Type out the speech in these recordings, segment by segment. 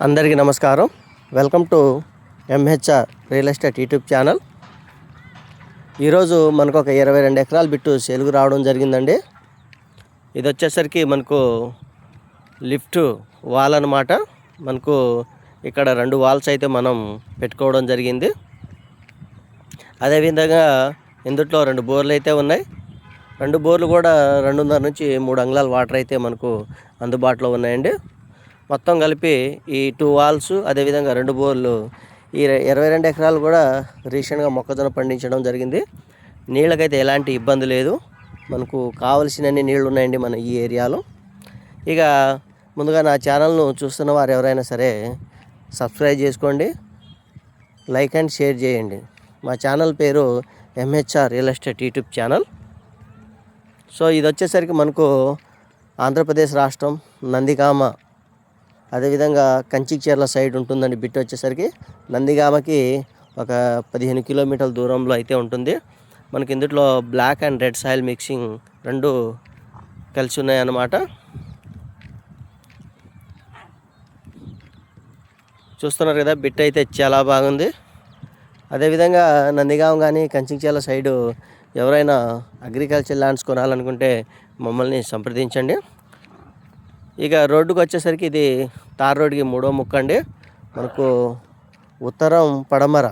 అందరికీ నమస్కారం. Welcome to MHR real estate YouTube channel. ఈరోజు మనకు ఒక 22 ఎకరాల బిట్టు సేల్కు రావడం జరిగిందండి. ఇది వచ్చేసరికి మనకు లిఫ్ట్ వాల్ అన్నమాట. మనకు ఇక్కడ 2 వాల్స్ అయితే మనం పెట్టుకోవడం జరిగింది. అదేవిధంగా ఇందులో 2 బోర్లు అయితే ఉన్నాయి. 2 బోర్లు కూడా 2.5 నుంచి 3 అంగుళాల వాటర్ అయితే మనకు అందుబాటులో ఉన్నాయండి. మొత్తం కలిపి ఈ 2 వాల్స్ అదేవిధంగా 2 బోర్లు ఈ 22 ఎకరాలు కూడా రీసెంట్గా మొక్కజొన్న పండించడం జరిగింది. నీళ్ళకైతే ఎలాంటి ఇబ్బంది లేదు. మనకు కావలసినన్ని నీళ్ళు ఉన్నాయండి మన ఈ ఏరియాలో. ఇక ముందుగా నా ఛానల్ను చూస్తున్న వారు ఎవరైనా సరే సబ్స్క్రైబ్ చేసుకోండి, లైక్ అండ్ షేర్ చేయండి. మా ఛానల్ పేరు MHR real estate YouTube channel. So ఇది వచ్చేసరికి మనకు ఆంధ్రప్రదేశ్ రాష్ట్రం నందిగామ అదేవిధంగా కంచిక్చర్ల సైడ్ ఉంటుందండి. బిట్ వచ్చేసరికి నందిగామకి ఒక 15 కిలోమీటర్ల దూరంలో అయితే ఉంటుంది. మనకి ఇందులో black and red soil mixing 2 కలిసి ఉన్నాయన్నమాట. చూస్తున్నారు కదా, బిట్ అయితే చాలా బాగుంది. అదేవిధంగా నందిగామ కానీ కంచిక్చర్ల సైడు ఎవరైనా అగ్రికల్చర్ ల్యాండ్స్ కొనాలనుకుంటే మమ్మల్ని సంప్రదించండి. ఇక రోడ్డుకు వచ్చేసరికి ఇది తార్ రోడ్డుకి 3వ ముక్క అండి. మనకు ఉత్తరం పడమర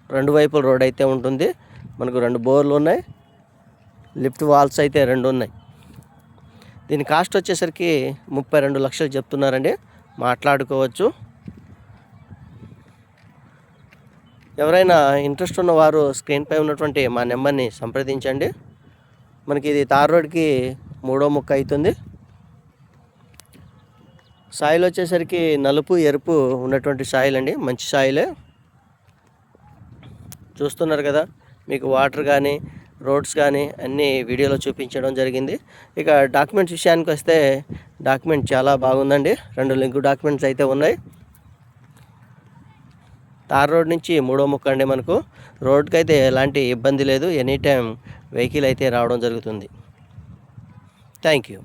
2 వైపుల రోడ్ అయితే ఉంటుంది. మనకు 2 బోర్లు ఉన్నాయి, లిఫ్ట్ వాల్స్ అయితే 2 ఉన్నాయి. దీని కాస్ట్ వచ్చేసరికి 32 లక్షలు చెప్తున్నారండి. మాట్లాడుకోవచ్చు. ఎవరైనా ఇంట్రెస్ట్ ఉన్నవారు స్క్రీన్పై ఉన్నటువంటి మా నెంబర్ని సంప్రదించండి. మనకి ఇది తార్ రోడ్కి 3వ ముక్క అవుతుంది. సాయిల్ వచ్చేసరికి నలుపు ఎరుపు ఉన్నటువంటి సాయిల్ అండి, మంచి సాయిలే. చూస్తున్నారు కదా, మీకు వాటర్ కానీ రోడ్స్ కానీ అన్నీ వీడియోలో చూపించడం జరిగింది. ఇక డాక్యుమెంట్స్ విషయానికి వస్తే డాక్యుమెంట్ చాలా బాగుందండి. 2 లింక్ డాక్యుమెంట్స్ అయితే ఉన్నాయి. తార్ రోడ్ నుంచి 3వ ముక్క అండి. మనకు రోడ్కి అయితే ఎలాంటి ఇబ్బంది లేదు. ఎనీ టైం వెహికల్ అయితే రావడం జరుగుతుంది. Thank you.